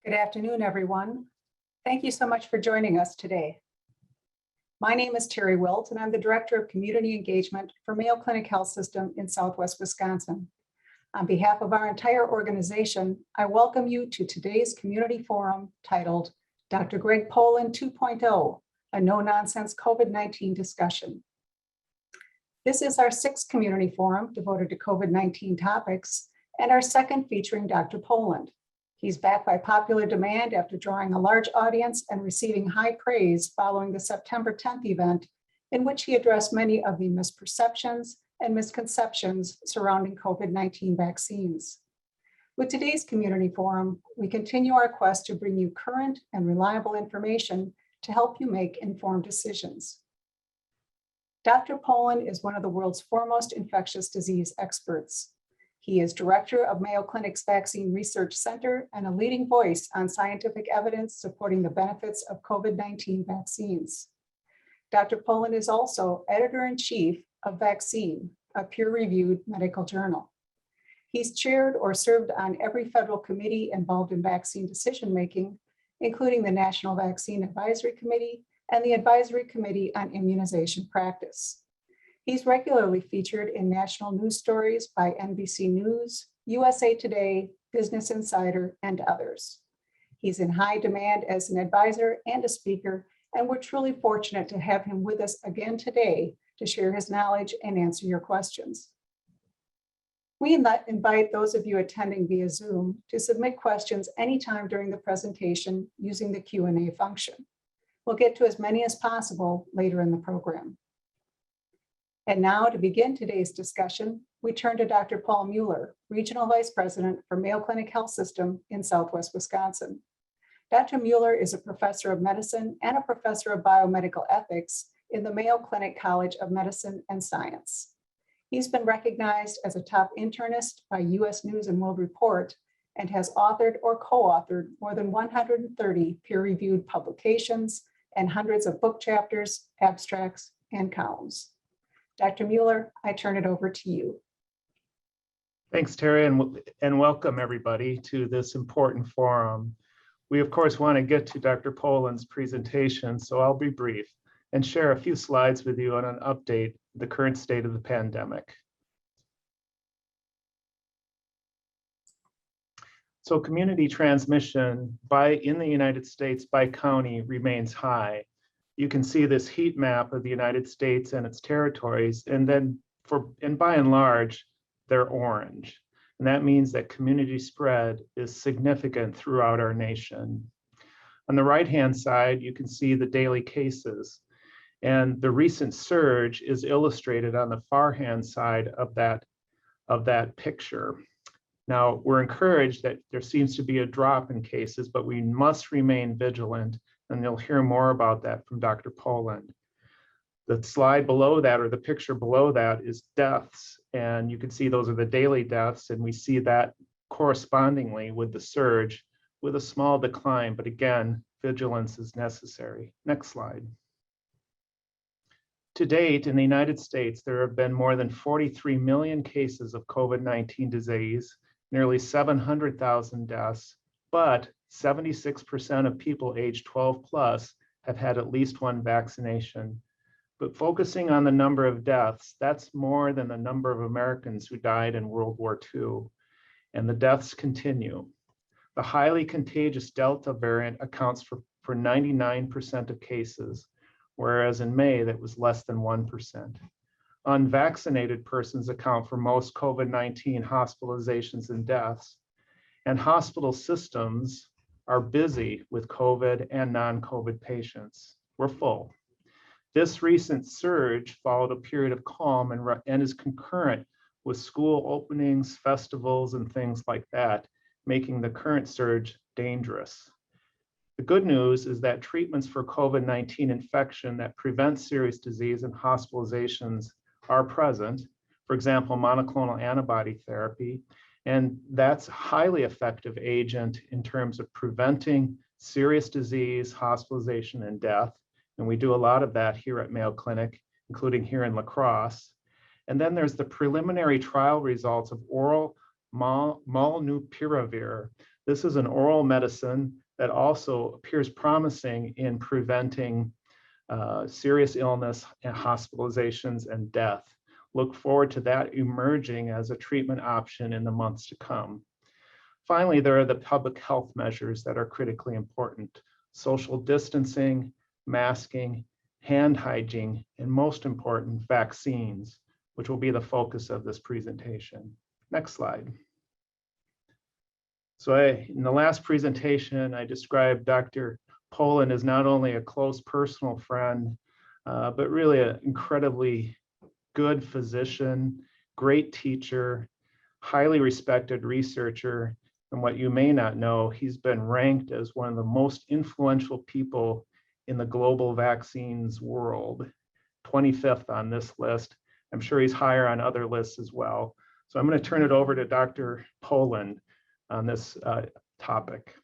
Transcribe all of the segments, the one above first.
Good afternoon, everyone. Thank you so much for joining us today. My name is Terry Wilt, and I'm the Director of Community Engagement for Mayo Clinic Health System in Southwest Wisconsin. On behalf of our entire organization, I welcome you to today's community forum titled Dr. Greg Poland 2.0, a no-nonsense COVID-19 discussion. This is our sixth community forum devoted to COVID-19 topics and our second featuring Dr. Poland. He's back by popular demand after drawing a large audience and receiving high praise following the September 10th event, in which he addressed many of the misperceptions and misconceptions surrounding COVID-19 vaccines. With today's community forum, we continue our quest to bring you current and reliable information to help you make informed decisions. Dr. Poland is one of the world's foremost infectious disease experts. He is director of Mayo Clinic's Vaccine Research Center and a leading voice on scientific evidence supporting the benefits of COVID-19 vaccines. Dr. Poland is also editor-in-chief of Vaccine, a peer-reviewed medical journal. He's chaired or served on every federal committee involved in vaccine decision-making, including the National Vaccine Advisory Committee and the Advisory Committee on Immunization Practice. He's regularly featured in national news stories by NBC News, USA Today, Business Insider, and others. He's in high demand as an advisor and a speaker, and we're truly fortunate to have him with us again today to share his knowledge and answer your questions. We invite those of you attending via Zoom to submit questions anytime during the presentation using the Q&A function. We'll get to as many as possible later in the program. And now, to begin today's discussion, we turn to Dr. Paul Mueller, Regional Vice President for Mayo Clinic Health System in Southwest Wisconsin. Dr. Mueller is a professor of medicine and a professor of biomedical ethics in the Mayo Clinic College of Medicine and Science. He's been recognized as a top internist by US News and World Report and has authored or co-authored more than 130 peer-reviewed publications and hundreds of book chapters, abstracts, and columns. Dr. Mueller, I turn it over to you. Thanks, Terry, and welcome everybody to this important forum. We, of course, want to get to Dr. Poland's presentation, so I'll be brief and share a few slides with you on an update, the current state of the pandemic. So community transmission in the United States by county remains high. You can see this heat map of the United States and its territories, and by and large, they're orange. And that means that community spread is significant throughout our nation. On the right-hand side, you can see the daily cases, and the recent surge is illustrated on the far-hand side of that picture. Now, we're encouraged that there seems to be a drop in cases, but we must remain vigilant, and you'll hear more about that from Dr. Poland. The slide below that, or the picture below that, is deaths, and you can see those are the daily deaths, and we see that correspondingly with the surge with a small decline, but again, vigilance is necessary. Next slide. To date, in the United States, there have been more than 43 million cases of COVID-19 disease, nearly 700,000 deaths, but 76% of people aged 12 plus have had at least one vaccination. But focusing on the number of deaths, that's more than the number of Americans who died in World War II, and the deaths continue. The highly contagious Delta variant accounts for 99% of cases, whereas in May that was less than 1%. Unvaccinated persons account for most COVID-19 hospitalizations and deaths, and hospital systems are busy with COVID and non-COVID patients. We're full. This recent surge followed a period of calm and is concurrent with school openings, festivals, and things like that, making the current surge dangerous. The good news is that treatments for COVID-19 infection that prevent serious disease and hospitalizations are present. For example, monoclonal antibody therapy, and that's a highly effective agent in terms of preventing serious disease, hospitalization, and death. And we do a lot of that here at Mayo Clinic, including here in La Crosse. And then there's the preliminary trial results of oral molnupiravir, This is an oral medicine that also appears promising in preventing serious illness and hospitalizations and death. Look forward to that emerging as a treatment option in the months to come. Finally, there are the public health measures that are critically important: social distancing, masking, hand hygiene, and most important, vaccines, which will be the focus of this presentation. Next slide. So in the last presentation, I described Dr. Poland as not only a close personal friend, but really an incredibly good physician, great teacher, highly respected researcher. And what you may not know, he's been ranked as one of the most influential people in the global vaccines world, 25th on this list. I'm sure he's higher on other lists as well. So I'm going to turn it over to Dr. Poland on this topic.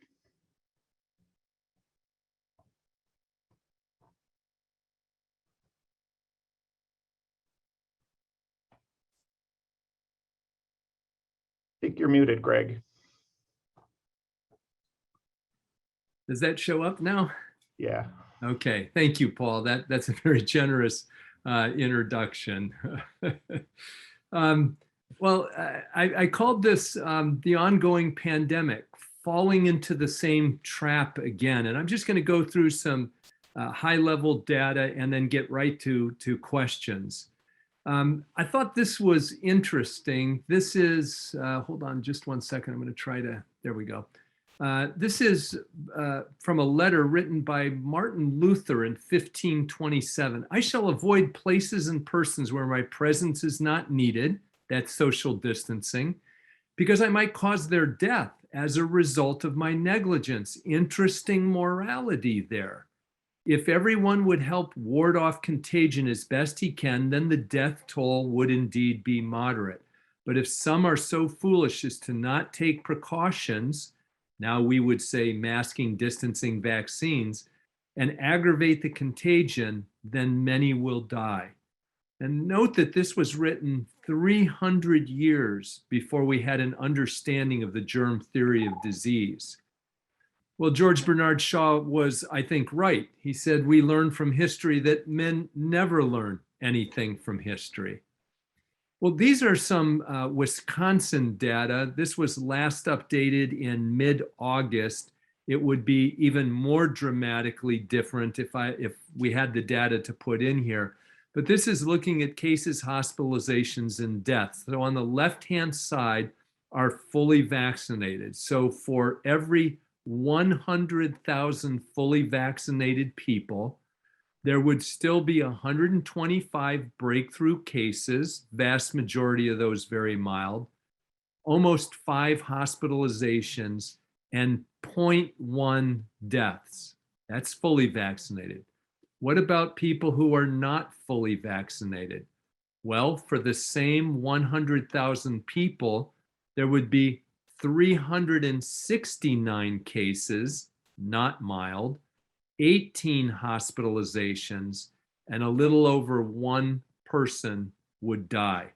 I think you're muted, Greg. Does that show up now? Yeah. Okay, thank you, Paul. That's a very generous introduction. Well, I called this the ongoing pandemic, falling into the same trap again. And I'm just going to go through some high-level data and then get right to questions. I thought this was interesting. This is, hold on just one second. I'm going to try to, there we go. This is from a letter written by Martin Luther in 1527. I shall avoid places and persons where my presence is not needed, that's social distancing, because I might cause their death as a result of my negligence. Interesting morality there. If everyone would help ward off contagion as best he can, then the death toll would indeed be moderate. But if some are so foolish as to not take precautions, now we would say masking, distancing, vaccines, and aggravate the contagion, then many will die. And note that this was written 300 years before we had an understanding of the germ theory of disease. Well, George Bernard Shaw was, I think, right. He said, we learn from history that men never learn anything from history. Well, these are some Wisconsin data. This was last updated in mid-August. It would be even more dramatically different if we had the data to put in here. But this is looking at cases, hospitalizations, and deaths. So on the left-hand side are fully vaccinated. So for every 100,000 fully vaccinated people, there would still be 125 breakthrough cases, vast majority of those very mild, almost 5 hospitalizations, and 0.1 deaths. That's fully vaccinated. What about people who are not fully vaccinated? Well, for the same 100,000 people, there would be 369 cases, not mild, 18 hospitalizations, and a little over 1 person would die.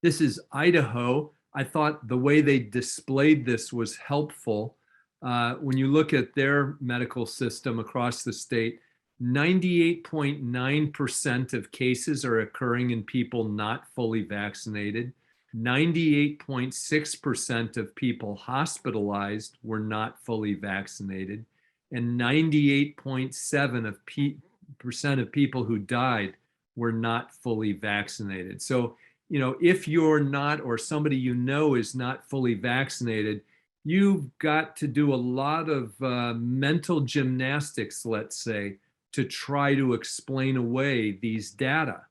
This is Idaho. I thought the way they displayed this was helpful. When you look at their medical system across the state, 98.9% of cases are occurring in people not fully vaccinated. 98.6% of people hospitalized were not fully vaccinated, and 98.7% of people who died were not fully vaccinated. So, if you're not, or somebody you know is not fully vaccinated, you've got to do a lot of mental gymnastics, let's say, to try to explain away these data.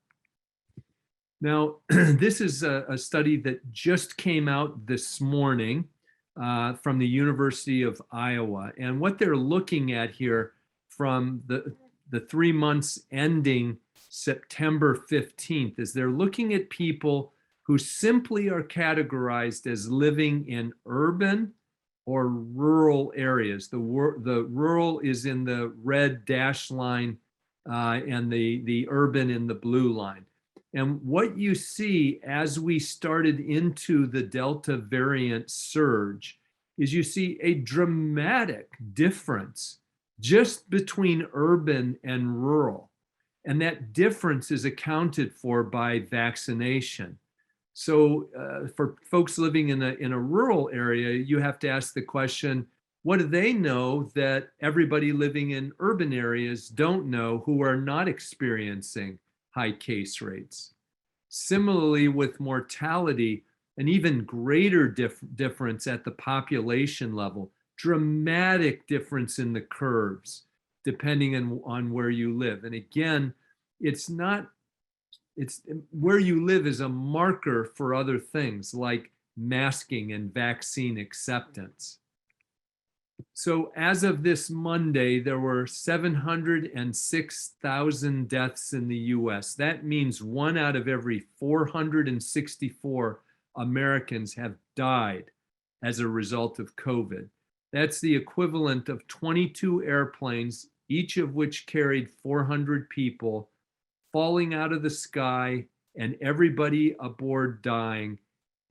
Now, this is a study that just came out this morning from the University of Iowa. And what they're looking at here from the 3 months ending September 15th is they're looking at people who simply are categorized as living in urban or rural areas. The rural is in the red dash line and the urban in the blue line. And what you see as we started into the Delta variant surge is you see a dramatic difference just between urban and rural. And that difference is accounted for by vaccination. So for folks living in a rural area, you have to ask the question, what do they know that everybody living in urban areas don't know who are not experiencing high case rates? Similarly, with mortality, an even greater difference at the population level, dramatic difference in the curves, depending on where you live. And again, it's where you live is a marker for other things like masking and vaccine acceptance. So as of this Monday, there were 706,000 deaths in the US. That means 1 out of every 464 Americans have died as a result of COVID. That's the equivalent of 22 airplanes, each of which carried 400 people, falling out of the sky and everybody aboard dying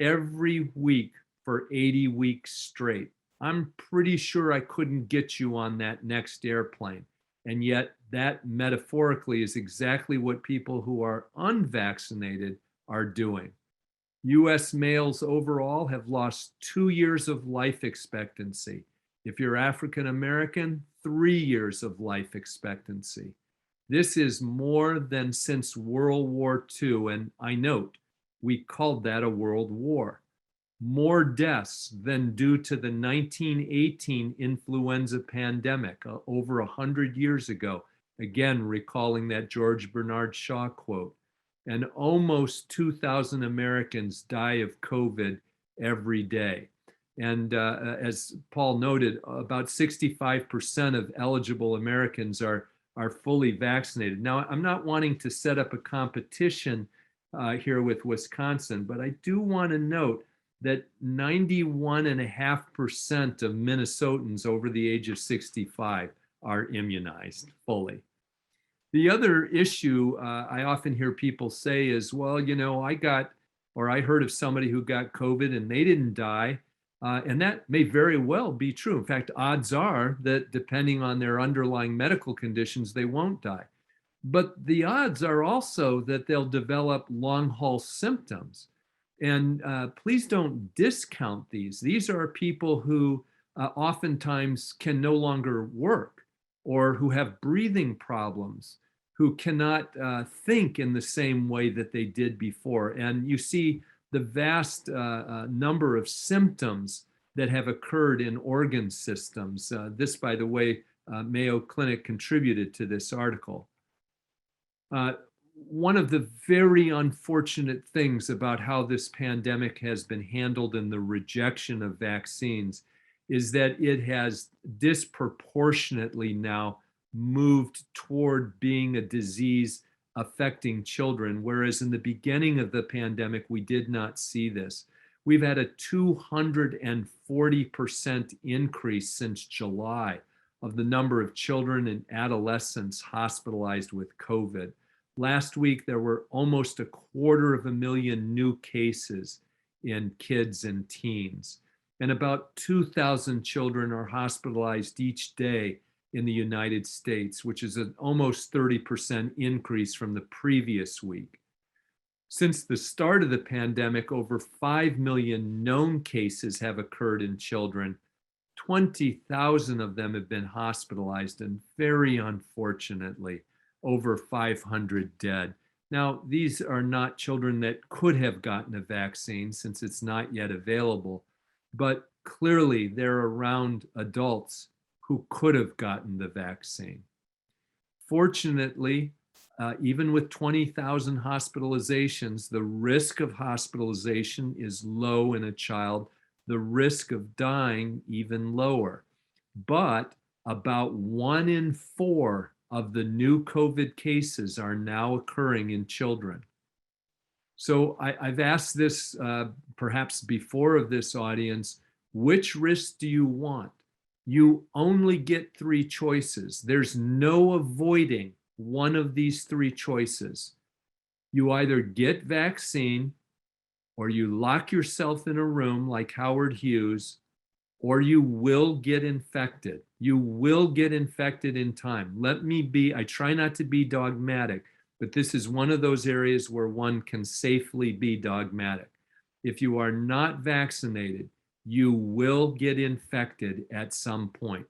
every week for 80 weeks straight. I'm pretty sure I couldn't get you on that next airplane. And yet that metaphorically is exactly what people who are unvaccinated are doing. US males overall have lost 2 years of life expectancy. If you're African American, 3 years of life expectancy. This is more than since World War II, and I note, we called that a world war. More deaths than due to the 1918 influenza pandemic over 100 years ago. Again, recalling that George Bernard Shaw quote. And almost 2,000 Americans die of COVID every day. And as Paul noted, about 65% of eligible Americans are fully vaccinated. Now, I'm not wanting to set up a competition here with Wisconsin, but I do want to note that 91.5% of Minnesotans over the age of 65 are immunized fully. The other issue I often hear people say is, well, you know, I heard of somebody who got COVID and they didn't die. And that may very well be true. In fact, odds are that depending on their underlying medical conditions, they won't die. But the odds are also that they'll develop long haul symptoms. And please don't discount these. These are people who oftentimes can no longer work or who have breathing problems, who cannot think in the same way that they did before. And you see the vast number of symptoms that have occurred in organ systems. This, by the way, Mayo Clinic contributed to this article. One of the very unfortunate things about how this pandemic has been handled in the rejection of vaccines is that it has disproportionately now moved toward being a disease affecting children, whereas in the beginning of the pandemic, we did not see this. We've had a 240% increase since July of the number of children and adolescents hospitalized with COVID. Last week, there were almost 250,000 new cases in kids and teens, and about 2,000 children are hospitalized each day in the United States, which is an almost 30% increase from the previous week. Since the start of the pandemic, over 5 million known cases have occurred in children. 20,000 of them have been hospitalized, and very unfortunately, over 500 dead. Now, these are not children that could have gotten a vaccine since it's not yet available, but clearly they're around adults who could have gotten the vaccine. Fortunately, even with 20,000 hospitalizations, the risk of hospitalization is low in a child, the risk of dying even lower. But about 1 in 4 of the new COVID cases are now occurring in children. So I've asked this perhaps before of this audience, which risk do you want? You only get 3 choices. There's no avoiding one of these 3 choices. You either get vaccine, or you lock yourself in a room like Howard Hughes, or you will get infected. You will get infected in time. I try not to be dogmatic, but this is one of those areas where one can safely be dogmatic. If you are not vaccinated, you will get infected at some point.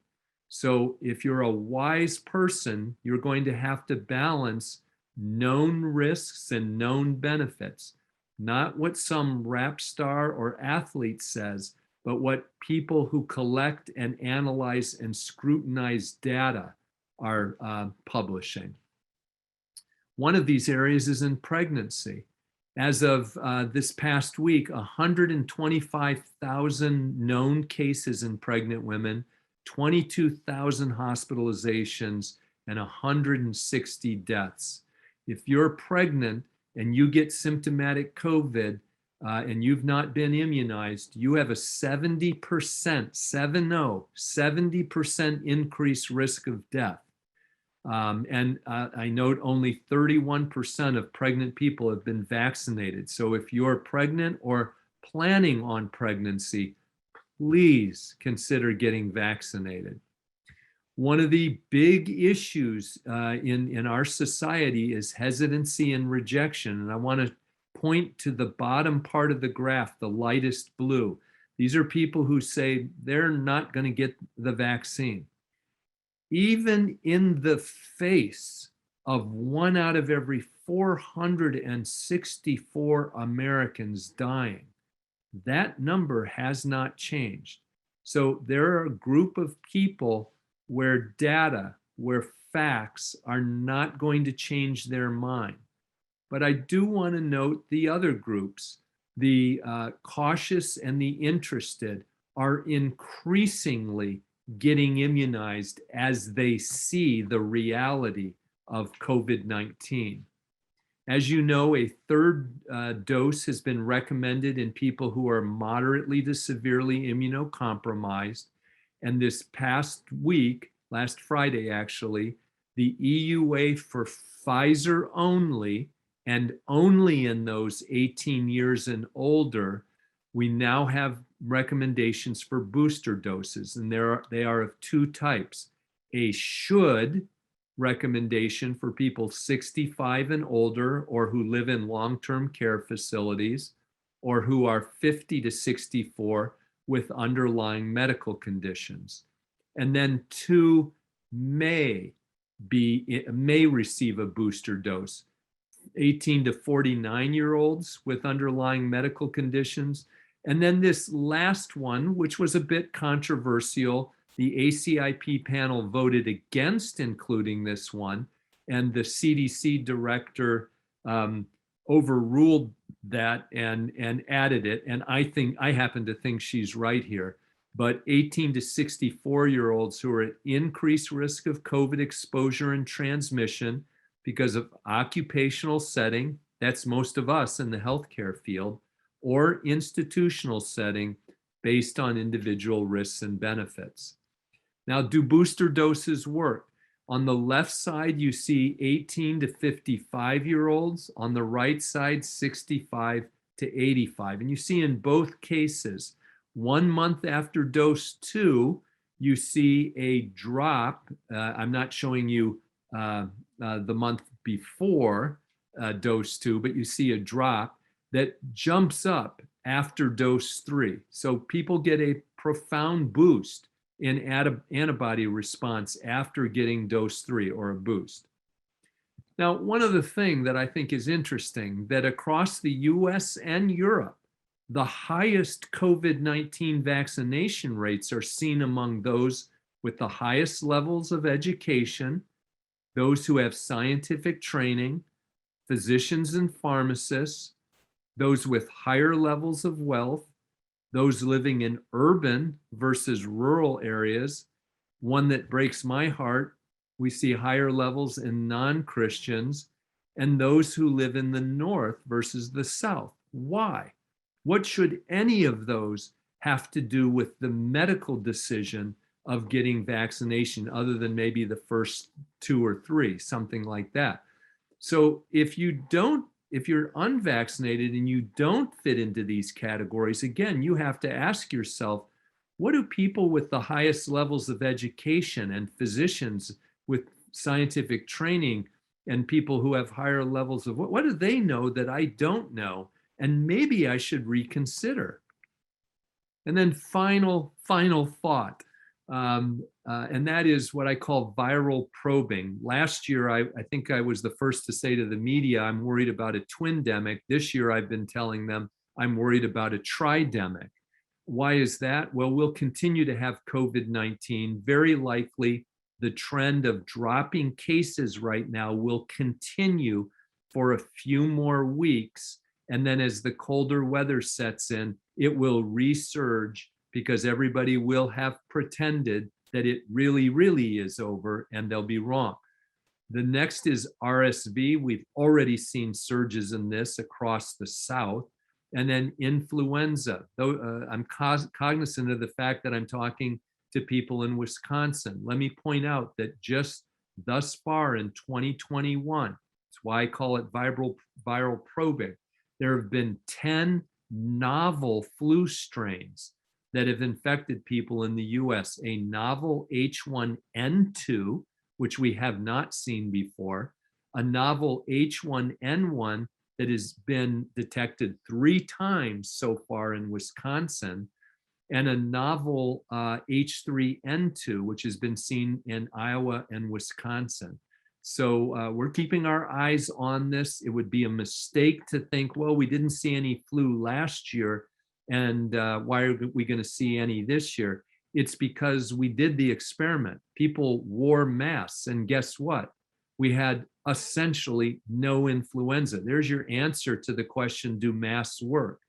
So if you're a wise person, you're going to have to balance known risks and known benefits, not what some rap star or athlete says, but what people who collect and analyze and scrutinize data are publishing. One of these areas is in pregnancy. As of this past week, 125,000 known cases in pregnant women, 22,000 hospitalizations, and 160 deaths. If you're pregnant and you get symptomatic COVID and you've not been immunized, you have a 70% increased risk of death. I note only 31% of pregnant people have been vaccinated. So if you're pregnant or planning on pregnancy, please consider getting vaccinated. One of the big issues in our society is hesitancy and rejection. And I want to point to the bottom part of the graph, the lightest blue. These are people who say they're not going to get the vaccine. Even in the face of 1 out of every 464 Americans dying, that number has not changed. So there are a group of people where data, where facts are not going to change their mind. But I do want to note the other groups, the cautious and the interested, are increasingly getting immunized as they see the reality of COVID-19. As you know, a third dose has been recommended in people who are moderately to severely immunocompromised. And this past week, last Friday actually, the EUA for Pfizer only, and only in those 18 years and older, we now have recommendations for booster doses. And they are of two types. A should recommendation for people 65 and older, or who live in long-term care facilities, or who are 50 to 64 with underlying medical conditions. And then two may receive a booster dose. 18 to 49-year-olds with underlying medical conditions. And then this last one, which was a bit controversial, the ACIP panel voted against including this one, and the CDC director overruled that and added it. And I happen to think she's right here. But 18 to 64-year-olds who are at increased risk of COVID exposure and transmission because of occupational setting, that's most of us in the healthcare field, or institutional setting based on individual risks and benefits. Now, do booster doses work? On the left side, you see 18 to 55-year-olds. On the right side, 65 to 85. And you see in both cases, 1 month after dose 2, you see a drop. I'm not showing you the month before dose 2, but you see a drop that jumps up after dose 3. So people get a profound boost in antibody response after getting dose 3 or a boost. Now, one other thing that I think is interesting, that across the US and Europe, the highest COVID-19 vaccination rates are seen among those with the highest levels of education, those who have scientific training, physicians and pharmacists, those with higher levels of wealth, those living in urban versus rural areas. One that breaks my heart, we see higher levels in non-Christians, and those who live in the north versus the south. Why? What should any of those have to do with the medical decision of getting vaccination, other than maybe the first 2 or 3, something like that? So if you're unvaccinated and you don't fit into these categories, again, you have to ask yourself, What do people with the highest levels of education and physicians with scientific training and people who have higher levels of what do they know that I don't know? And maybe I should reconsider. And then final thought. And that is what I call viral probing. Last year, I think I was the first to say to the media, I'm worried about a twindemic. This year, I've been telling them I'm worried about a tridemic. Why is that? Well, we'll continue to have COVID-19. Very likely, the trend of dropping cases right now will continue for a few more weeks. And then as the colder weather sets in, it will resurge because everybody will have pretended that it really, really is over, and they'll be wrong. The next is RSV. We've already seen surges in this across the South. And then influenza. Though I'm cognizant of the fact that I'm talking to people in Wisconsin. Let me point out that just thus far in 2021, that's why I call it viral probing, there have been 10 novel flu strains that have infected people in the US, a novel H1N2, which we have not seen before, a novel H1N1 that has been detected 3 times so far in Wisconsin, and a novel H3N2, which has been seen in Iowa and Wisconsin. So we're keeping our eyes on this. It would be a mistake to think, well, we didn't see any flu last year, and why are we going to see any this year? It's because we did the experiment. People wore masks, and guess what? We had essentially no influenza. There's your answer to the question, do masks work?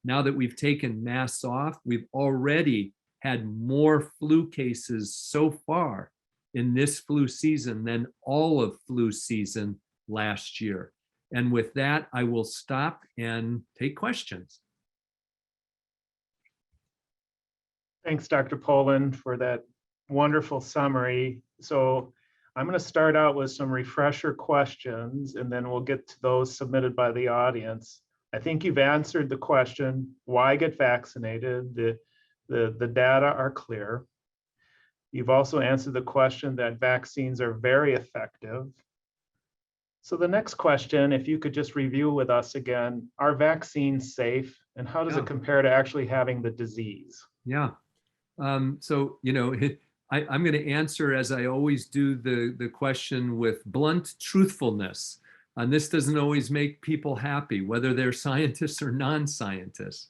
Now that we've taken masks off, we've already had more flu cases so far in this flu season than all of flu season last year. And with that, I will stop and take questions. Thanks, Dr. Poland, for that wonderful summary. So I'm going to start out with some refresher questions, and then we'll get to those submitted by the audience. I think you've answered the question, why get vaccinated? The data are clear. You've also answered the question that vaccines are very effective. So the next question, if you could just review with us again, are vaccines safe, and how does it compare to actually having the disease? Yeah. So, you know, I'm going to answer, as I always do, the question with blunt truthfulness. And this doesn't always make people happy, whether they're scientists or non-scientists.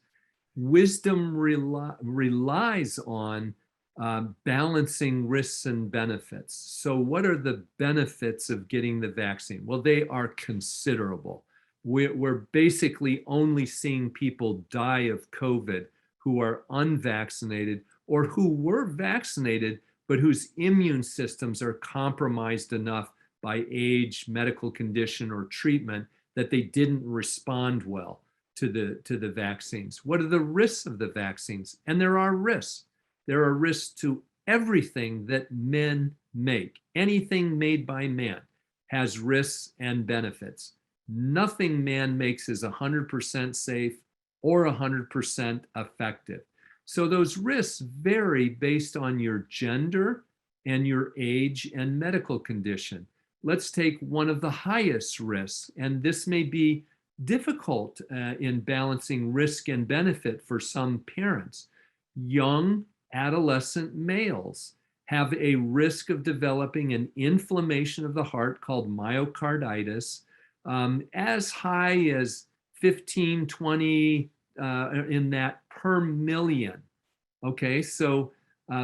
Wisdom relies on balancing risks and benefits. So what are the benefits of getting the vaccine? Well, they are considerable. We're basically only seeing people die of COVID who are unvaccinated or who were vaccinated, but whose immune systems are compromised enough by age, medical condition, or treatment that they didn't respond well to the vaccines. What are the risks of the vaccines? And there are risks. There are risks to everything that men make. Anything made by man has risks and benefits. Nothing man makes is 100% safe or 100% effective. So those risks vary based on your gender and your age and medical condition. Let's take one of the highest risks, and this may be difficult in balancing risk and benefit for some parents. Young adolescent males have a risk of developing an inflammation of the heart called myocarditis, as high as 15, 20 in that per million. Okay, so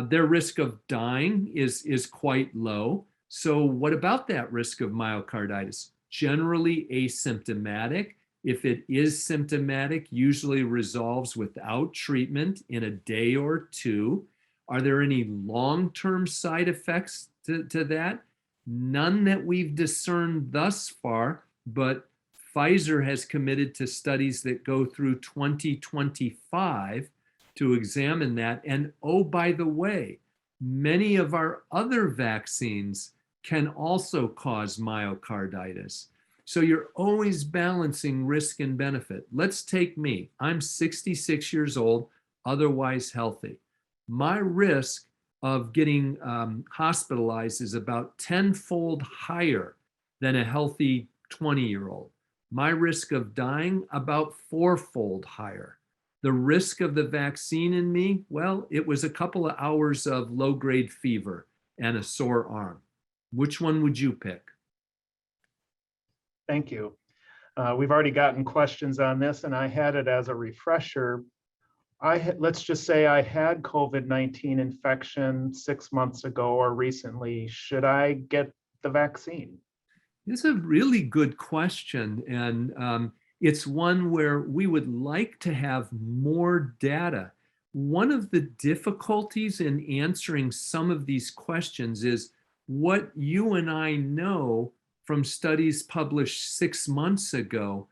their risk of dying is quite low. So what about that risk of myocarditis? Generally asymptomatic. If it is symptomatic, usually resolves without treatment in a day or two. Are there any long-term side effects to that? None that we've discerned thus far, but Pfizer has committed to studies that go through 2025 to examine that. And oh, by the way, many of our other vaccines can also cause myocarditis. So you're always balancing risk and benefit. Let's take me. I'm 66 years old, otherwise healthy. my risk of getting hospitalized is about tenfold higher than a healthy 20-year-old. My risk of dying, about fourfold higher. The risk of the vaccine in me, well, it was a couple of hours of low-grade fever and a sore arm. Which one would you pick? Thank you. We've already gotten questions on this, and I had it as a refresher. Let's just say I had COVID-19 infection 6 months ago or recently. Should I get the vaccine? It's a really good question. And it's one where we would like to have more data. One of the difficulties in answering some of these questions is what you and I know from studies published 6 months ago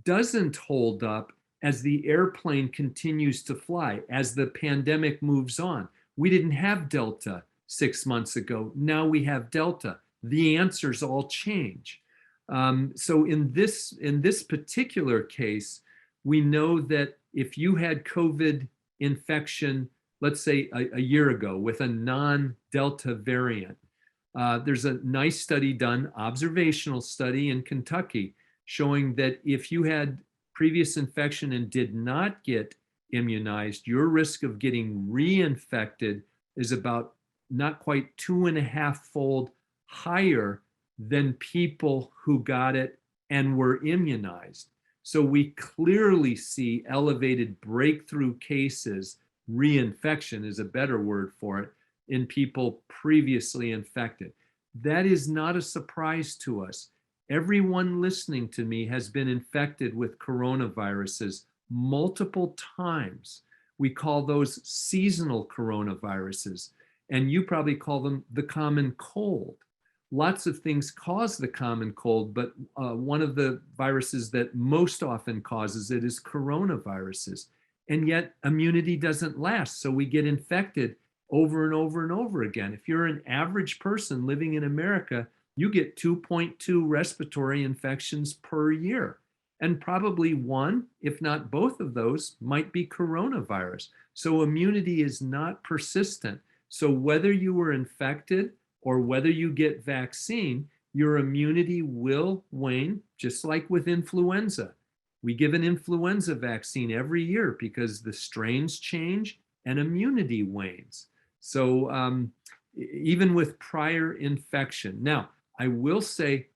doesn't hold up as the airplane continues to fly, as the pandemic moves on. We didn't have Delta 6 months ago. Now we have Delta. The answers all change. So in this particular case, we know that if you had COVID infection, let's say a year ago with a non-Delta variant, there's a nice study done, observational study in Kentucky, showing that if you had previous infection and did not get immunized, your risk of getting reinfected is about not quite 2.5-fold higher than people who got it and were immunized. So we clearly see elevated breakthrough cases, reinfection is a better word for it, in people previously infected. That is not a surprise to us. Everyone listening to me has been infected with coronaviruses multiple times. We call those seasonal coronaviruses, and you probably call them the common cold. Lots of things cause the common cold, but one of the viruses that most often causes it is coronaviruses. And yet immunity doesn't last, so we get infected over and over and over again. If you're an average person living in America, you get 2.2 respiratory infections per year. And probably one, if not both of those, might be coronavirus. So immunity is not persistent. So whether you were infected or whether you get vaccine, your immunity will wane, just like with influenza. We give an influenza vaccine every year because the strains change and immunity wanes. So even with prior infection. Now, I will say,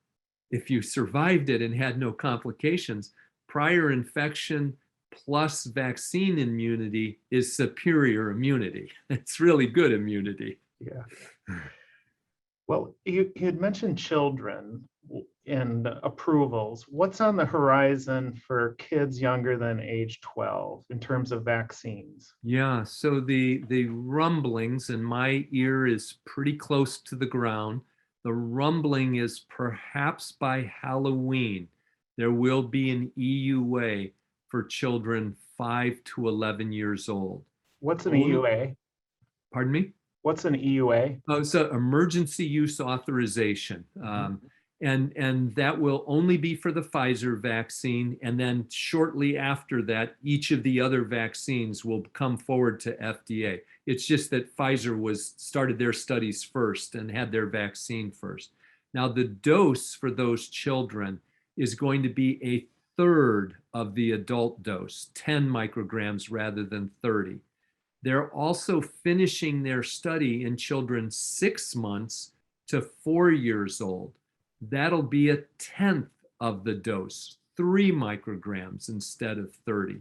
if you survived it and had no complications, prior infection plus vaccine immunity is superior immunity. It's really good immunity. Yeah. Well, you had mentioned children and approvals. What's on the horizon for kids younger than age 12 in terms of vaccines? Yeah, so the rumblings, and my ear is pretty close to the ground. The rumbling is perhaps by Halloween, there will be an EUA for children 5 to 11 years old. What's an EUA? Pardon me? What's an EUA? Oh, so emergency use authorization. And that will only be for the Pfizer vaccine. And then shortly after that, each of the other vaccines will come forward to FDA. It's just that Pfizer started their studies first and had their vaccine first. Now, the dose for those children is going to be a third of the adult dose, 10 micrograms rather than 30. They're also finishing their study in children 6 months to 4 years old. That'll be a 10th of the dose, 3 micrograms instead of 30.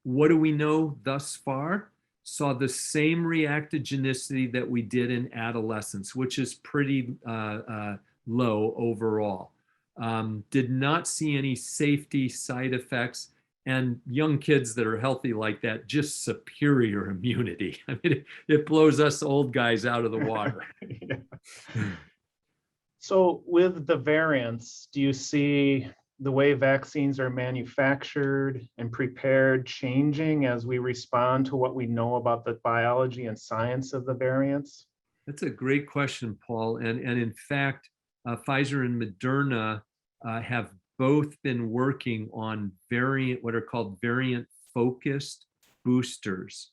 What do we know thus far? Saw the same reactogenicity that we did in adolescents, which is pretty low overall. Did not see any safety side effects. And young kids that are healthy like that, just superior immunity. I mean, it blows us old guys out of the water. Yeah. So with the variants, do you see the way vaccines are manufactured and prepared changing as we respond to what we know about the biology and science of the variants? That's a great question, Paul. And in fact, Pfizer and Moderna have both been working on what are called variant focused boosters.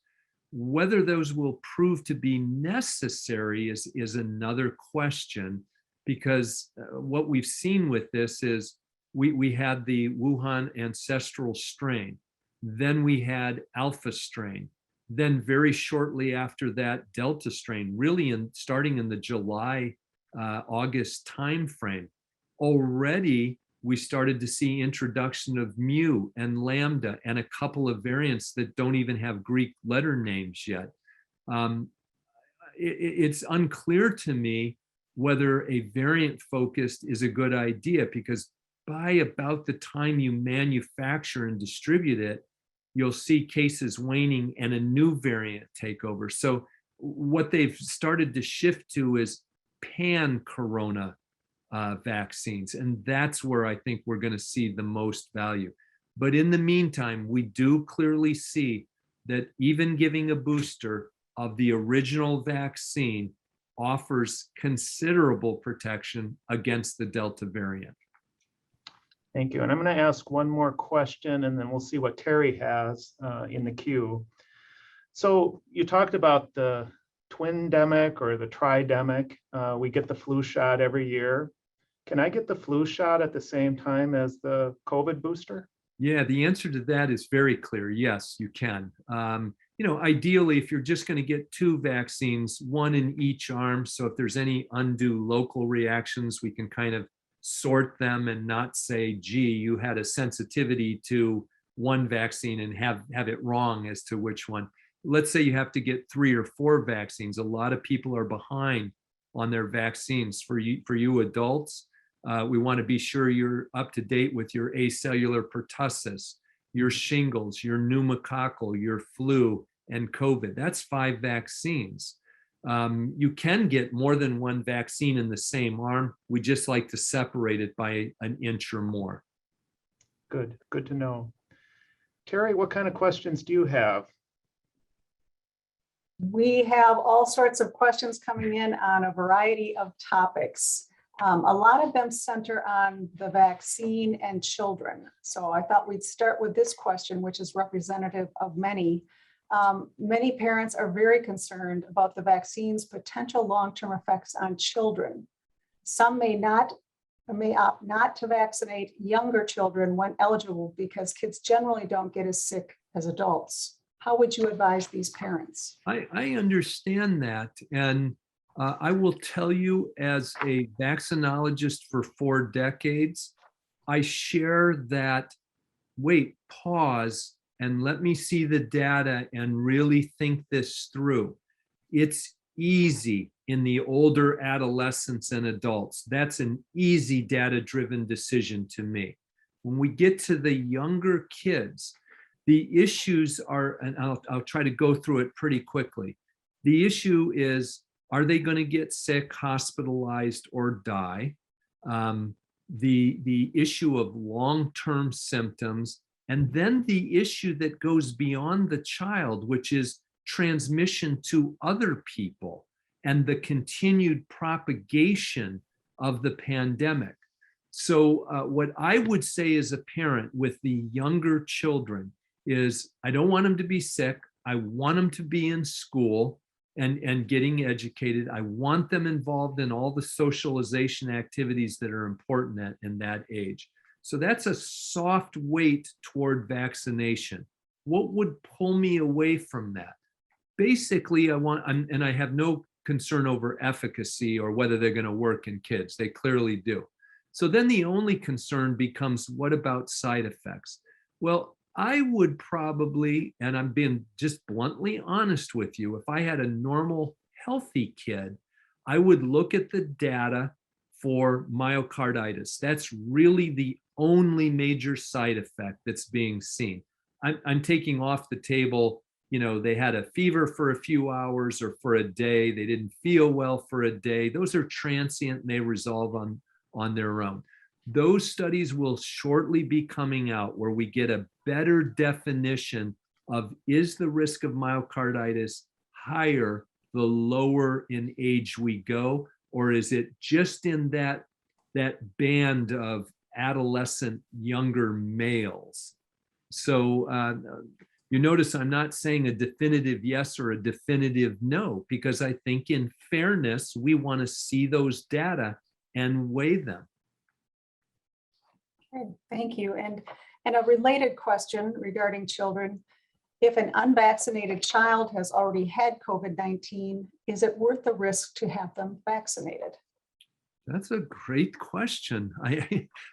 Whether those will prove to be necessary is another question, because what we've seen with this is we had the Wuhan ancestral strain, then we had alpha strain, then very shortly after that, Delta strain, really starting in the July, August timeframe. Already, we started to see introduction of Mu and Lambda and a couple of variants that don't even have Greek letter names yet. It's unclear to me whether a variant focused is a good idea, because by about the time you manufacture and distribute it, you'll see cases waning and a new variant take over. So what they've started to shift to is pan-corona vaccines. And that's where I think we're going to see the most value. But in the meantime, we do clearly see that even giving a booster of the original vaccine offers considerable protection against the Delta variant. Thank you. And I'm going to ask one more question, and then we'll see what Terry has in the queue. So you talked about the twindemic or the tridemic. We get the flu shot every year. Can I get the flu shot at the same time as the COVID booster? Yeah, the answer to that is very clear. Yes, you can. Ideally, if you're just going to get 2 vaccines, 1 in each arm, so if there's any undue local reactions, we can kind of sort them and not say, gee, you had a sensitivity to one vaccine and have it wrong as to which one. Let's say you have to get 3 or 4 vaccines. A lot of people are behind on their vaccines. For you adults, we want to be sure you're up to date with your acellular pertussis, your shingles, your pneumococcal, your flu, and COVID. That's 5 vaccines. You can get more than 1 vaccine in the same arm. We just like to separate it by an inch or more. Good to know. Terry, what kind of questions do you have? We have all sorts of questions coming in on a variety of topics. A lot of them center on the vaccine and children. So I thought we'd start with this question, which is representative of many. Many parents are very concerned about the vaccine's potential long-term effects on children. Some may opt not to vaccinate younger children when eligible because kids generally don't get as sick as adults. How would you advise these parents? I understand that. And I will tell you, as a vaccinologist for 4 decades, I share that, wait, pause, and let me see the data and really think this through. It's easy in the older adolescents and adults. That's an easy data-driven decision to me. When we get to the younger kids, the issues are, and I'll try to go through it pretty quickly. The issue is, are they going to get sick, hospitalized, or die? The issue of long-term symptoms, and then the issue that goes beyond the child, which is transmission to other people and the continued propagation of the pandemic. So what I would say as a parent with the younger children is, I don't want them to be sick. I want them to be in school and getting educated. I want them involved in all the socialization activities that are important in that age. So that's a soft weight toward vaccination. What would pull me away from that? Basically, and I have no concern over efficacy or whether they're going to work in kids. They clearly do. So then the only concern becomes, what about side effects? Well, I would probably, and I'm being just bluntly honest with you, if I had a normal, healthy kid, I would look at the data for myocarditis. That's really the only major side effect that's being seen. I'm taking off the table, they had a fever for a few hours or for a day. They didn't feel well for a day. Those are transient and they resolve on their own. Those studies will shortly be coming out where we get a better definition of, is the risk of myocarditis higher the lower in age we go, or is it just in that band of adolescent younger males? So You notice I'm not saying a definitive yes or a definitive no, because I think in fairness, we want to see those data and weigh them. Okay, thank you. And a related question regarding children. If an unvaccinated child has already had COVID-19, is it worth the risk to have them vaccinated? That's a great question.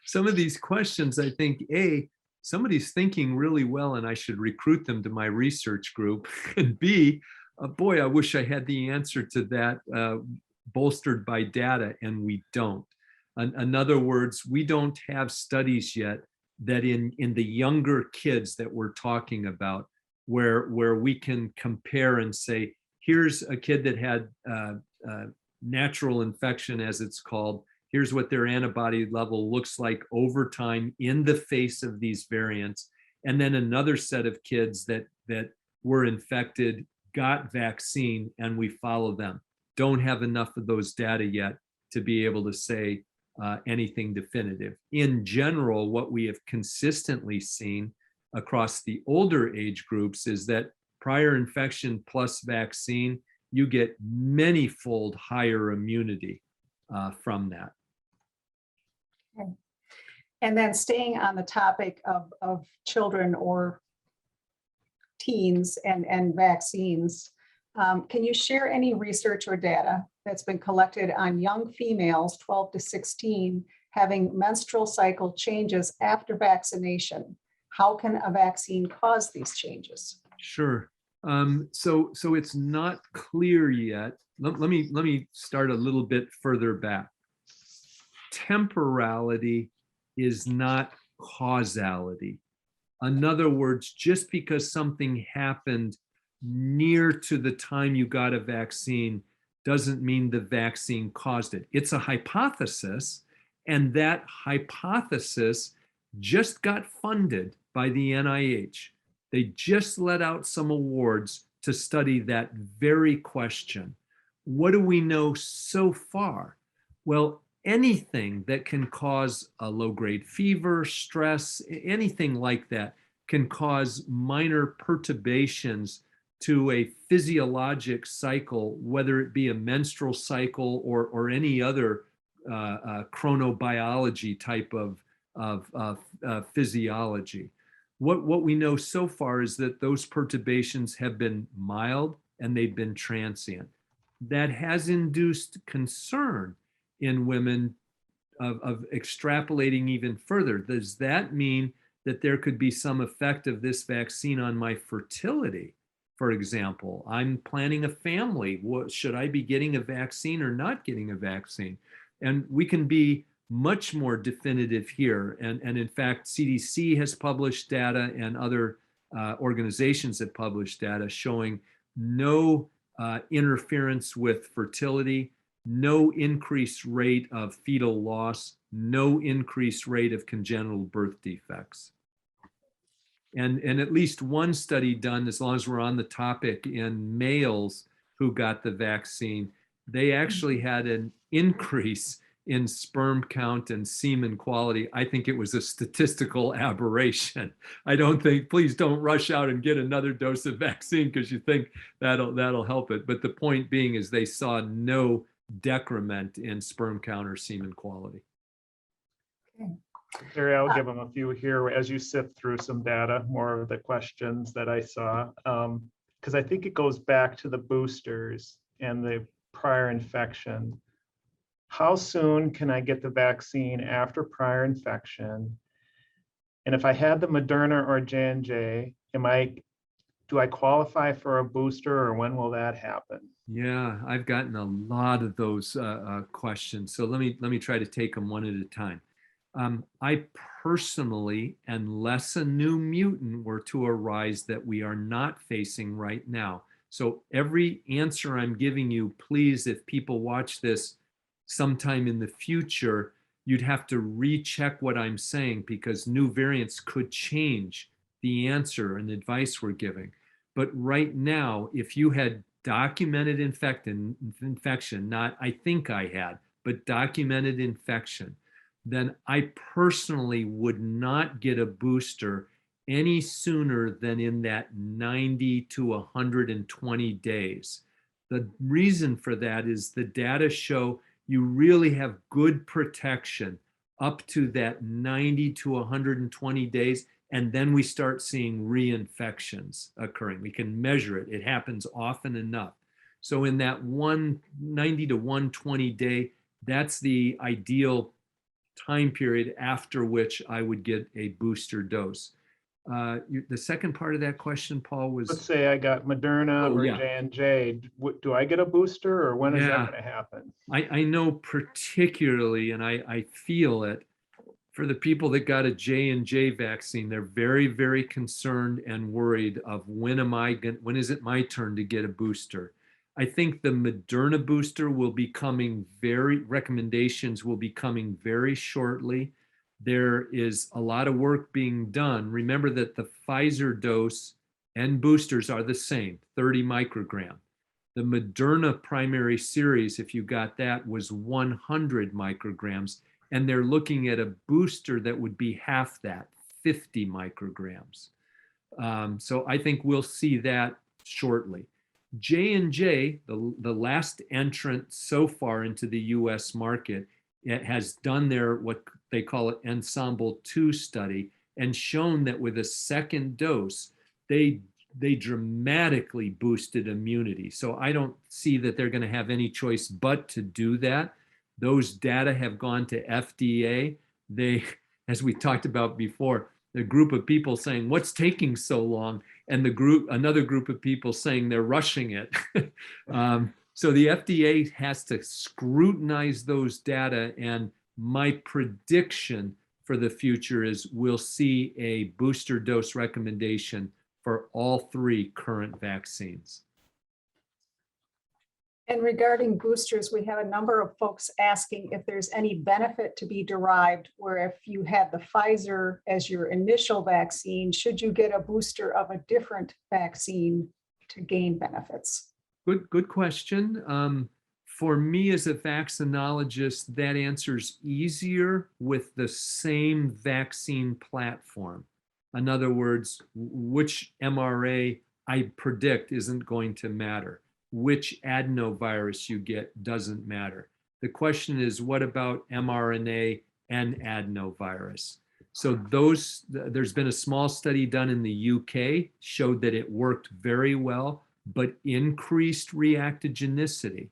Some of these questions, I think, A, somebody's thinking really well and I should recruit them to my research group. And B, boy, I wish I had the answer to that bolstered by data, and we don't. In other words, we don't have studies yet that in the younger kids that we're talking about, where we can compare and say, here's a kid that had natural infection, as it's called. Here's what their antibody level looks like over time in the face of these variants. And then another set of kids that were infected, got vaccine, and we follow them. Don't have enough of those data yet to be able to say anything definitive. In general, what we have consistently seen across the older age groups is that prior infection plus vaccine, you get many-fold higher immunity from that. Okay. And then staying on the topic of children or teens and vaccines, can you share any research or data that's been collected on young females 12 to 16 having menstrual cycle changes after vaccination? How can a vaccine cause these changes? Sure. So it's not clear yet. Let me start a little bit further back. Temporality is not causality. In other words, just because something happened near to the time you got a vaccine doesn't mean the vaccine caused it. It's a hypothesis, and that hypothesis just got funded by the NIH. They just let out some awards to study that very question. What do we know so far? Well, anything that can cause a low-grade fever, stress, anything like that can cause minor perturbations to a physiologic cycle, whether it be a menstrual cycle or any other chronobiology type of physiology. What we know so far is that those perturbations have been mild and they've been transient. That has induced concern in women of extrapolating even further. Does that mean that there could be some effect of this vaccine on my fertility? For example, I'm planning a family. Should I be getting a vaccine or not getting a vaccine? And we can be much more definitive here. And in fact, CDC has published data and other organizations have published data showing no interference with fertility, no increased rate of fetal loss, no increased rate of congenital birth defects. And at least one study done, as long as we're on the topic, in males who got the vaccine, they actually had an increase in sperm count and semen quality. I think it was a statistical aberration. I don't think, please don't rush out and get another dose of vaccine because you think that'll help it. But the point being is they saw no decrement in sperm count or semen quality. Okay. Terry, I'll give them a few here as you sift through some data, more of the questions that I saw, because I think it goes back to the boosters and the prior infection. How soon can I get the vaccine after prior infection? And if I had the Moderna or J&J, do I qualify for a booster, or when will that happen? Yeah, I've gotten a lot of those questions. So let me try to take them one at a time. I personally, unless a new mutant were to arise that we are not facing right now. So every answer I'm giving you, please, if people watch this sometime in the future, you'd have to recheck what I'm saying because new variants could change the answer and advice we're giving. But right now, if you had documented infection, not I think I had, but documented infection, then I personally would not get a booster any sooner than in that 90 to 120 days. The reason for that is the data show you really have good protection up to that 90 to 120 days, and then we start seeing reinfections occurring. We can measure it. It happens often enough. So in that 190 to 120 day, that's the ideal time period after which I would get a booster dose. The second part of that question, Paul, was... Let's say I got Moderna or yeah. J&J. Do I get a booster, or when is that Yeah. going to happen? I know particularly, and I feel it, for the people that got a J&J vaccine, they're very, very concerned and worried of when is it my turn to get a booster? I think the Moderna booster will be coming recommendations will be coming very shortly. There is a lot of work being done. Remember that the Pfizer dose and boosters are the same, 30 microgram. The Moderna primary series, if you got that, was 100 micrograms, and they're looking at a booster that would be half that, 50 micrograms. So I think we'll see that shortly. J&J, the last entrant so far into the US market, it has done their, what they call it, Ensemble 2 study, and shown that with a second dose, they dramatically boosted immunity. So I don't see that they're going to have any choice but to do that. Those data have gone to FDA. They, as we talked about before, the group of people saying, what's taking so long? And another group of people saying they're rushing it. So the FDA has to scrutinize those data. And my prediction for the future is we'll see a booster dose recommendation for all 3 current vaccines. And regarding boosters, we have a number of folks asking if there's any benefit to be derived where if you had the Pfizer as your initial vaccine, should you get a booster of a different vaccine to gain benefits? Good question. For me as a vaccinologist, that answer's easier with the same vaccine platform. In other words, which mRNA I predict isn't going to matter. Which adenovirus you get doesn't matter. The question is, what about mRNA and adenovirus? So there's been a small study done in the UK, showed that it worked very well, but increased reactogenicity.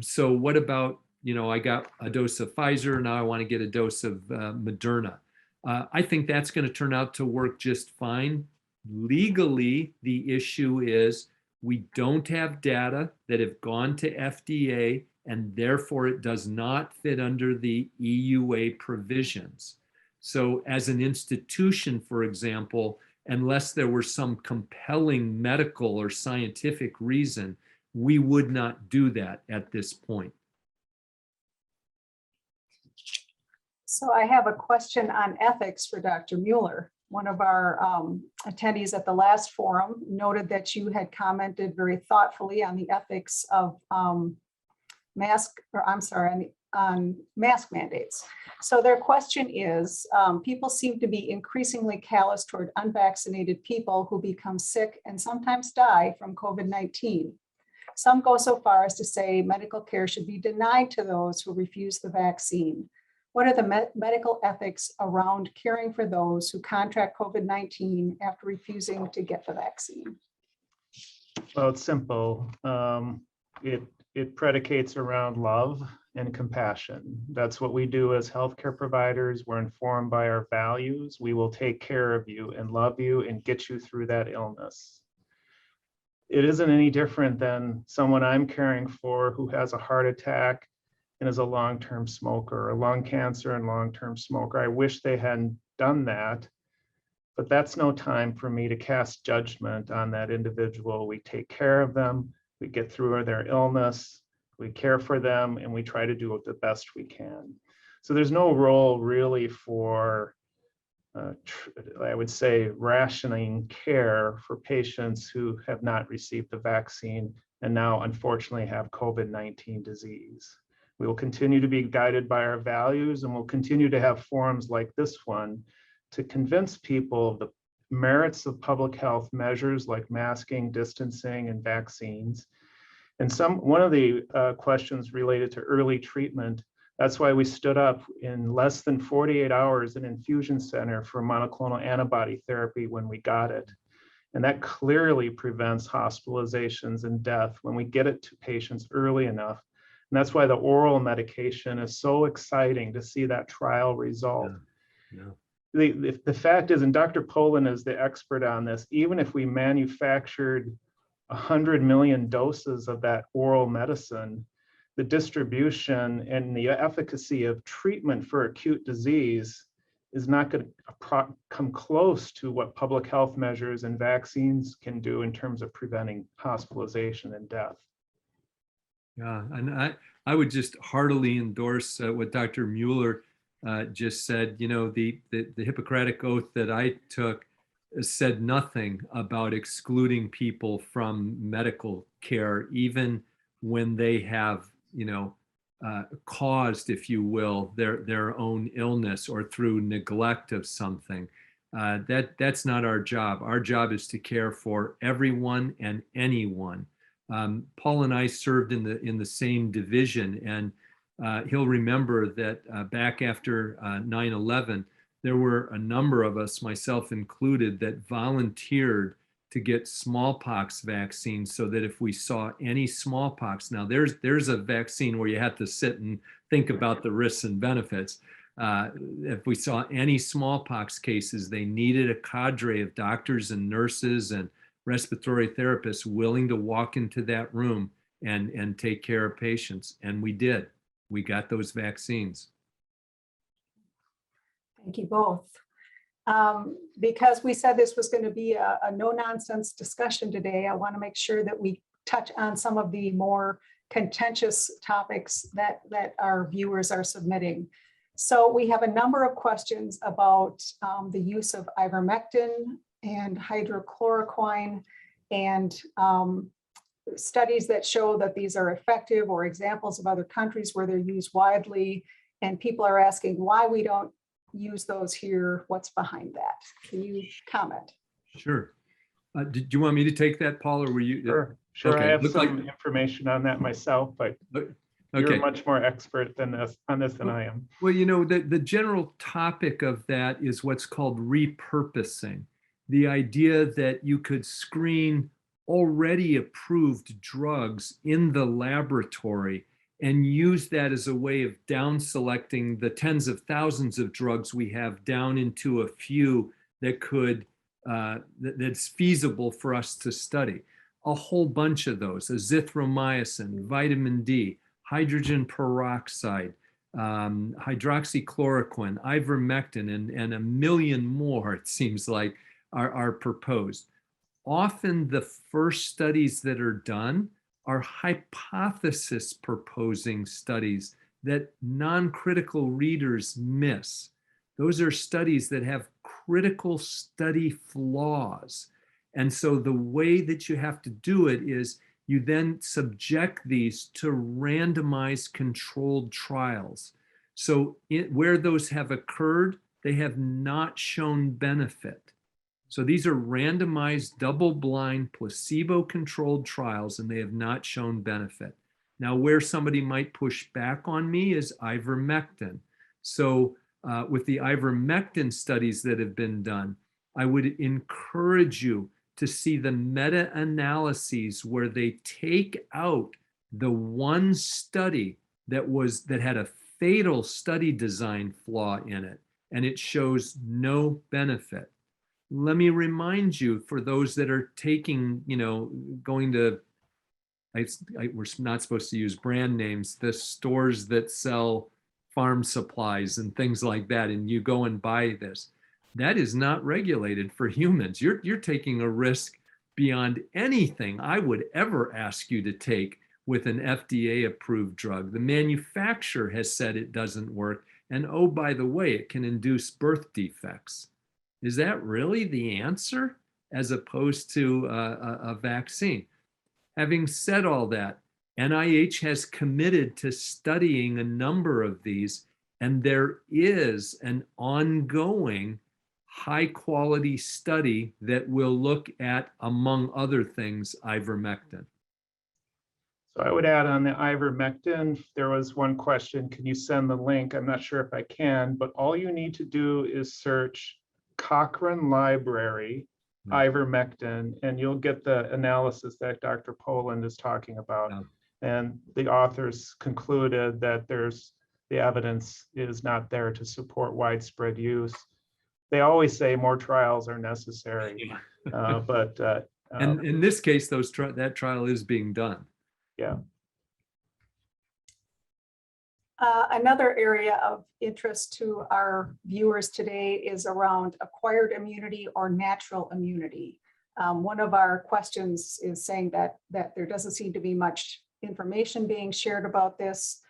So what about, I got a dose of Pfizer, now I want to get a dose of Moderna. I think that's going to turn out to work just fine. Legally, the issue is we don't have data that have gone to FDA, and therefore it does not fit under the EUA provisions. So as an institution, for example, unless there were some compelling medical or scientific reason, we would not do that at this point. So I have a question on ethics for Dr. Mueller. One of our attendees at the last forum noted that you had commented very thoughtfully on the ethics of mask mandates. So their question is, people seem to be increasingly callous toward unvaccinated people who become sick and sometimes die from COVID-19. Some go so far as to say medical care should be denied to those who refuse the vaccine. What are the medical ethics around caring for those who contract COVID-19 after refusing to get the vaccine? Well, it's simple. It predicates around love and compassion. That's what we do as healthcare providers. We're informed by our values. We will take care of you and love you and get you through that illness. It isn't any different than someone I'm caring for who has a heart attack and is a long-term smoker, or lung cancer and long-term smoker. I wish they hadn't done that, but that's no time for me to cast judgment on that individual. We take care of them, we get through their illness, we care for them, and we try to do it the best we can. So there's no role really for, I would say, rationing care for patients who have not received the vaccine and now unfortunately have COVID-19 disease. We will continue to be guided by our values, and we'll continue to have forums like this one to convince people of the merits of public health measures like masking, distancing, and vaccines. And one of the questions related to early treatment. That's why we stood up in less than 48 hours an infusion center for monoclonal antibody therapy when we got it. And that clearly prevents hospitalizations and death when we get it to patients early enough. And that's why the oral medication is so exciting to see that trial result. The fact is, and Dr. Poland is the expert on this, even if we manufactured 100 million doses of that oral medicine, the distribution and the efficacy of treatment for acute disease is not going to come close to what public health measures and vaccines can do in terms of preventing hospitalization and death. Yeah, and I would just heartily endorse what Dr. Mueller just said. You know, the Hippocratic Oath that I took said nothing about excluding people from medical care, even when they have, you know, caused, if you will, their own illness or through neglect of something. That's not our job. Our job is to care for everyone and anyone. Paul and I served in the same division, and he'll remember that back after 9/11, there were a number of us, myself included, that volunteered to get smallpox vaccines so that if we saw any smallpox, now there's a vaccine where you have to sit and think about the risks and benefits. If we saw any smallpox cases, they needed a cadre of doctors and nurses and respiratory therapists willing to walk into that room and take care of patients. And we did. We got those vaccines. Thank you both. Because we said this was going to be a no-nonsense discussion today, I want to make sure that we touch on some of the more contentious topics that our viewers are submitting. So we have a number of questions about the use of ivermectin and hydrochloroquine and studies that show that these are effective, or examples of other countries where they're used widely. And people are asking why we don't use those here. What's behind that? Can you comment? Sure. Did you want me to take that, Paul, or were you? Sure. Okay. I have some information on that myself, but you're much more expert on this than I am. Well, you know, the general topic of that is what's called repurposing. The idea that you could screen already approved drugs in the laboratory and use that as a way of down selecting the tens of thousands of drugs we have down into a few that could, that's feasible for us to study. A whole bunch of those: azithromycin, vitamin D, hydrogen peroxide, hydroxychloroquine, ivermectin, and a million more, it seems like, are proposed. Often the first studies that are done are hypothesis proposing studies that non-critical readers miss. Those are studies that have critical study flaws. And so the way that you have to do it is you then subject these to randomized controlled trials. So where those have occurred, they have not shown benefit. So these are randomized, double-blind, placebo-controlled trials, and they have not shown benefit. Now, where somebody might push back on me is ivermectin. So with the ivermectin studies that have been done, I would encourage you to see the meta-analyses where they take out the one study that had a fatal study design flaw in it, and it shows no benefit. Let me remind you, for those that are taking, going to, we're not supposed to use brand names, the stores that sell farm supplies and things like that, and you go and buy this. That is not regulated for humans. You're taking a risk beyond anything I would ever ask you to take with an FDA-approved drug. The manufacturer has said it doesn't work, and oh, by the way, it can induce birth defects. Is that really the answer, as opposed to a vaccine? Having said all that, NIH has committed to studying a number of these, and there is an ongoing high quality study that will look at, among other things, ivermectin. So I would add on the ivermectin, there was one question, can you send the link? I'm not sure if I can, but all you need to do is search Cochrane Library ivermectin, and you'll get the analysis that Dr. Poland is talking about. Yeah. And the authors concluded that the evidence is not there to support widespread use. They always say more trials are necessary, but And in this case, that trial is being done. yeah. Another area of interest to our viewers today is around acquired immunity or natural immunity. One of our questions is saying that there doesn't seem to be much information being shared about this.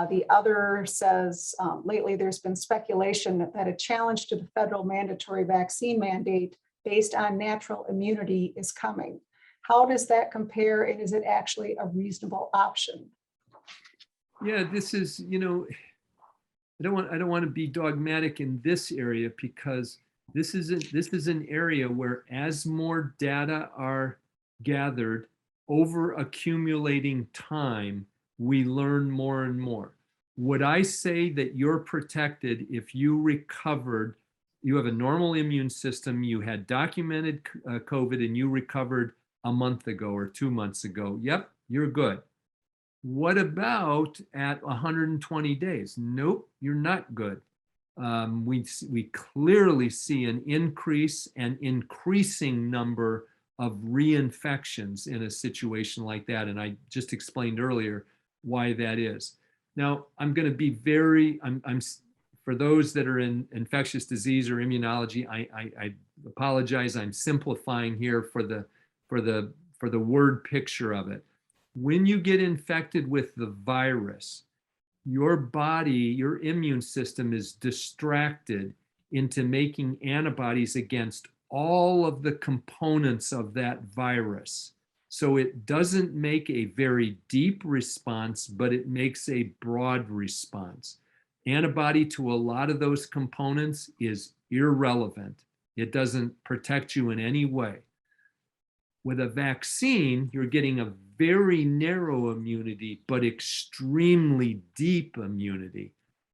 The other says lately there's been speculation that a challenge to the federal mandatory vaccine mandate based on natural immunity is coming. How does that compare, and is it actually a reasonable option? Yeah, this is, I don't want to be dogmatic in this area, because this is an area where, as more data are gathered over accumulating time, we learn more and more. Would I say that you're protected if you recovered, you have a normal immune system, you had documented COVID and you recovered a month ago or 2 months ago? Yep, you're good. What about at 120 days? Nope, you're not good. We clearly see an increase and increasing number of reinfections in a situation like that. And I just explained earlier why that is. Now, I'm going to be I'm for those that are in infectious disease or immunology, I apologize. I'm simplifying here for the word picture of it. When you get infected with the virus, your body, your immune system is distracted into making antibodies against all of the components of that virus. So it doesn't make a very deep response, but it makes a broad response. Antibody to a lot of those components is irrelevant. It doesn't protect you in any way. With a vaccine, you're getting a very narrow immunity, but extremely deep immunity.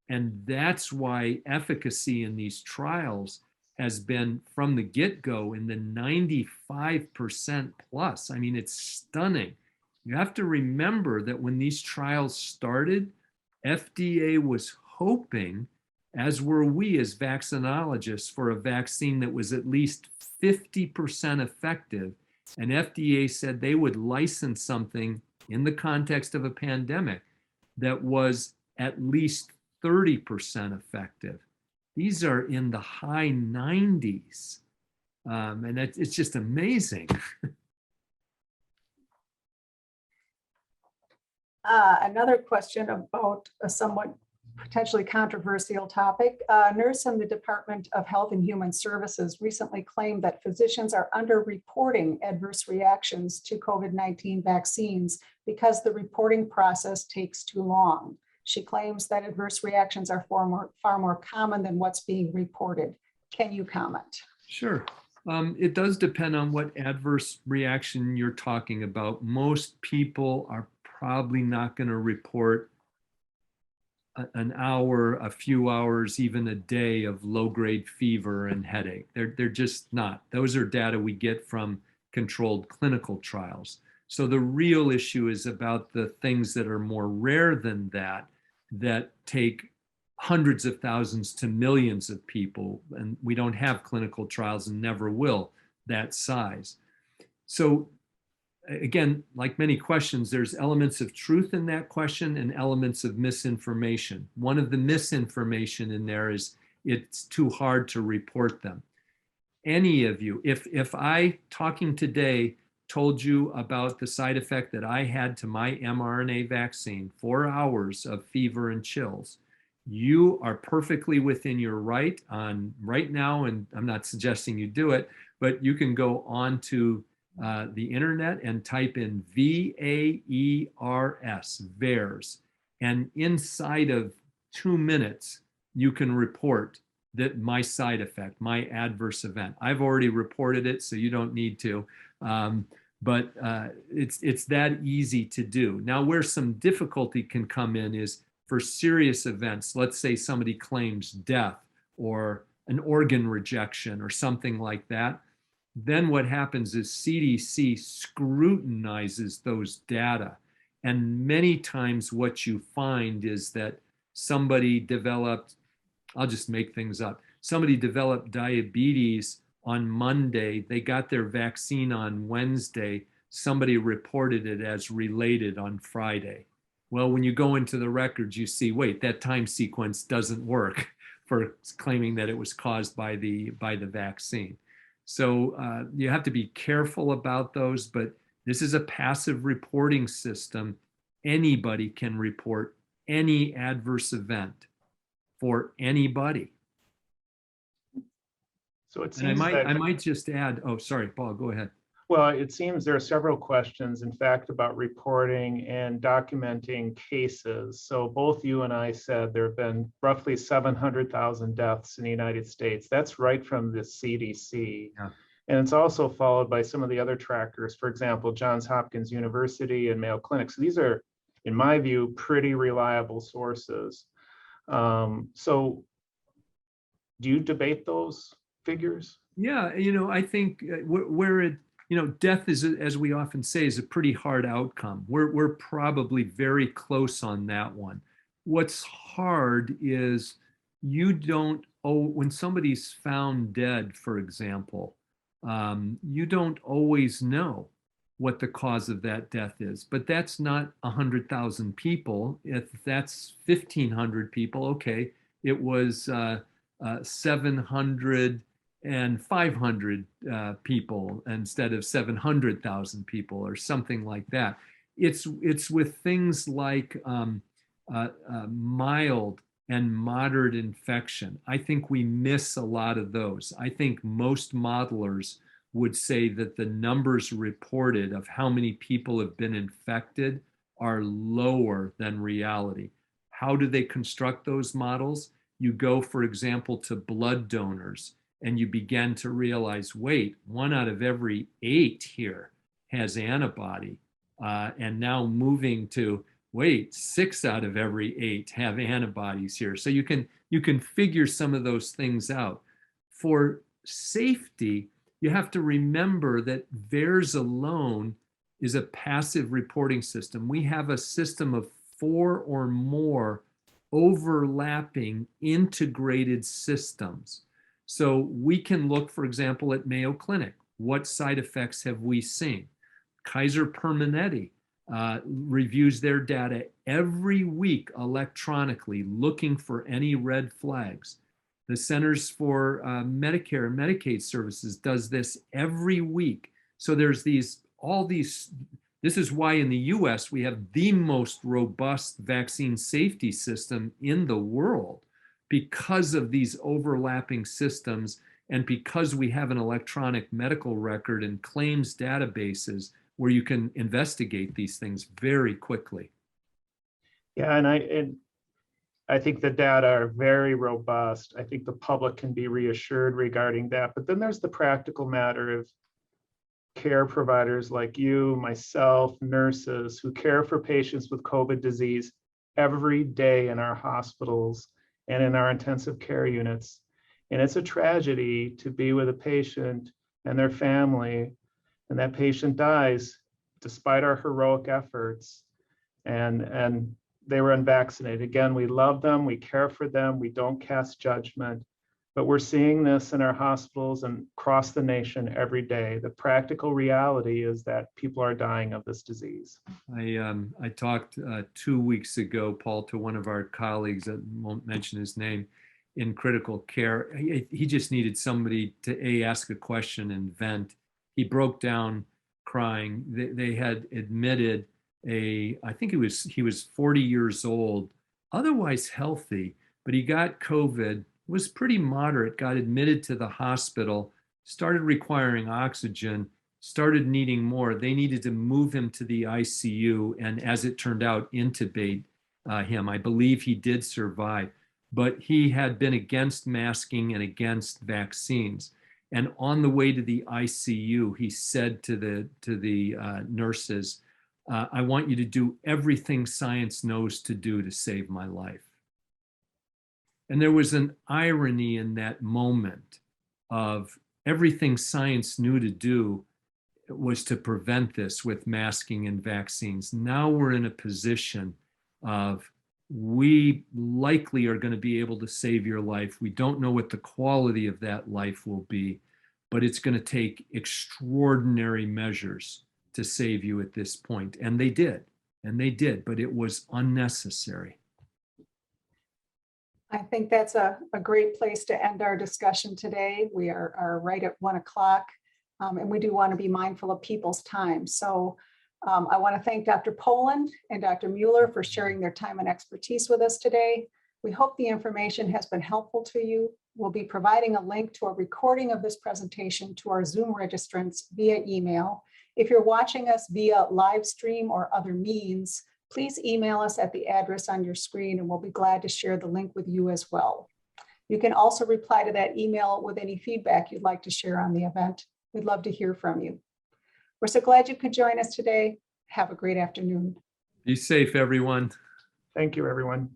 And that's why efficacy in these trials has been, from the get-go, in the 95% plus. I mean, it's stunning. You have to remember that when these trials started, FDA was hoping, as were we as vaccinologists, for a vaccine that was at least 50% effective. And FDA said they would license something in the context of a pandemic that was at least 30% effective. These are in the high 90s. And it's just amazing. Another question about a somewhat potentially controversial topic. A nurse in the Department of Health and Human Services recently claimed that physicians are underreporting adverse reactions to COVID-19 vaccines because the reporting process takes too long. She claims that adverse reactions are far more common than what's being reported. Can you comment? Sure. It does depend on what adverse reaction you're talking about. Most people are probably not going to report an hour, a few hours, even a day of low-grade fever and headache. They're just not. Those are data we get from controlled clinical trials. So the real issue is about the things that are more rare than that take hundreds of thousands to millions of people. And we don't have clinical trials and never will that size. So again, like many questions, there's elements of truth in that question and elements of misinformation. One of the misinformation in there is it's too hard to report them. Any of you, if I, talking today, told you about the side effect that I had to my mRNA vaccine, 4 hours of fever and chills, you are perfectly within your right on right now, and I'm not suggesting you do it, but you can go on to the internet and type in VAERS, VAERS, and inside of 2 minutes, you can report that my side effect, my adverse event. I've already reported it, so you don't need to. But it's that easy to do. Now, where some difficulty can come in is for serious events. Let's say somebody claims death or an organ rejection or something like that. Then what happens is CDC scrutinizes those data. And many times what you find is that somebody developed, I'll just make things up, somebody developed diabetes on Monday, they got their vaccine on Wednesday, somebody reported it as related on Friday. Well, when you go into the records, you see, wait, that time sequence doesn't work for claiming that it was caused by the vaccine. So you have to be careful about those, but this is a passive reporting system. Anybody can report any adverse event for anybody. So it And I seems that, might just add, oh, sorry, Paul, go ahead. well, it seems there are several questions, in fact, about reporting and documenting cases. So both you and I said there have been roughly 700,000 deaths in the United States. That's right from the CDC. Yeah. And it's also followed by some of the other trackers, for example, Johns Hopkins University and Mayo Clinic. So these are, in my view, pretty reliable sources. So do you debate those figures? Yeah, I think where it, death is, as we often say, is a pretty hard outcome. We're probably very close on that one. What's hard is when somebody's found dead, for example, you don't always know what the cause of that death is. But that's not 100,000 people. If that's 1,500 people, okay, it was 700 and 500 people instead of 700,000 people or something like that. It's with things like mild and moderate infection. I think we miss a lot of those. I think most modelers would say that the numbers reported of how many people have been infected are lower than reality. How do they construct those models? You go, for example, to blood donors and you begin to realize, wait, 1 out of every 8 here has antibody. And now moving to, wait, 6 out of every 8 have antibodies here. So you can figure some of those things out. For safety, you have to remember that VAERS alone is a passive reporting system. We have a system of 4 or more overlapping integrated systems. So we can look, for example, at Mayo Clinic. What side effects have we seen? Kaiser Permanente reviews their data every week electronically, looking for any red flags. The Centers for Medicare and Medicaid Services does this every week. So there's all these, this is why in the US we have the most robust vaccine safety system in the world, because of these overlapping systems and because we have an electronic medical record and claims databases where you can investigate these things very quickly. Yeah, and I think the data are very robust. I think the public can be reassured regarding that. But then there's the practical matter of care providers like you, myself, nurses who care for patients with COVID disease every day in our hospitals and in our intensive care units. And it's a tragedy to be with a patient and their family, and that patient dies despite our heroic efforts, and they were unvaccinated. Again, we love them, we care for them, we don't cast judgment, but we're seeing this in our hospitals and across the nation every day. The practical reality is that people are dying of this disease. I talked 2 weeks ago, Paul, to one of our colleagues, I won't mention his name, in critical care. He just needed somebody to ask a question and vent. He broke down crying. They had admitted I think he was 40 years old, otherwise healthy, but he got COVID, was pretty moderate, got admitted to the hospital, started requiring oxygen, started needing more. They needed to move him to the ICU and, as it turned out, intubate him. I believe he did survive. but he had been against masking and against vaccines. And on the way to the ICU, he said to the nurses, I want you to do everything science knows to do to save my life. And there was an irony in that moment of everything science knew to do was to prevent this with masking and vaccines. Now we're in a position of we likely are going to be able to save your life. We don't know what the quality of that life will be, but it's going to take extraordinary measures to save you at this point. And they did, but it was unnecessary. I think that's a great place to end our discussion today. We are right at 1 o'clock, and we do want to be mindful of people's time. So I want to thank Dr. Poland and Dr. Mueller for sharing their time and expertise with us today. We hope the information has been helpful to you. We'll be providing a link to a recording of this presentation to our Zoom registrants via email. If you're watching us via live stream or other means, please email us at the address on your screen and we'll be glad to share the link with you as well. You can also reply to that email with any feedback you'd like to share on the event. We'd love to hear from you. We're so glad you could join us today. Have a great afternoon. Be safe, everyone. Thank you, everyone.